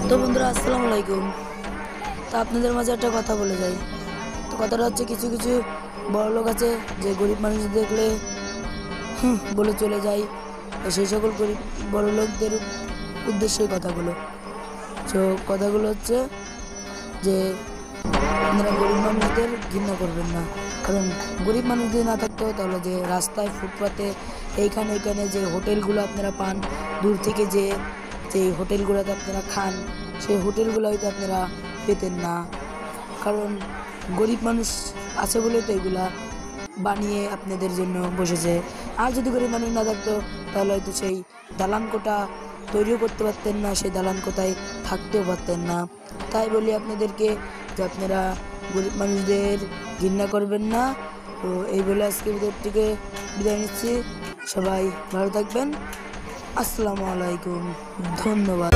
তো বন্ধুরা আসসালামু আলাইকুম। তো আপনাদের মাঝে একটা কথা বলে যাই। তো কথাটা হচ্ছে, কিছু কিছু বড় লোক আছে যে গরিব মানুষ দেখলে বলে চলে যায়। তো সেই সকল গরিব বড় লোকদের উদ্দেশ্যে কথাগুলো। তো কথাগুলো হচ্ছে যে আপনারা গরিব মানুষদের ঘৃণা করবেন না। কারণ গরিব মানুষ যদি না থাকতো তাহলে যে রাস্তায় ফুটপাতে এইখানে ওইখানে যে হোটেলগুলো আপনারা পান, দূর থেকে যে যে হোটেলগুলোতে আপনারা খান, সেই হোটেলগুলো হয়তো আপনারা পেতেন না। কারণ গরিব মানুষ আছে বলে তো এগুলা বানিয়ে আপনাদের জন্য বসেছে। আর যদি গরিব মানুষ না থাকতো তাহলে হয়তো সেই দালান কোঠা তৈরিও করতে পারতেন না, সেই দালান কোঠায় থাকতেও পারতেন না। তাই বলি আপনাদেরকে যে আপনারা গরিব মানুষদের ঘৃণা করবেন না। তো এই বলে আজকে ভিডিও থেকে বিদায় নিচ্ছি। সবাই ভালো থাকবেন। আসসালামু আলাইকুম, ধন্যবাদ।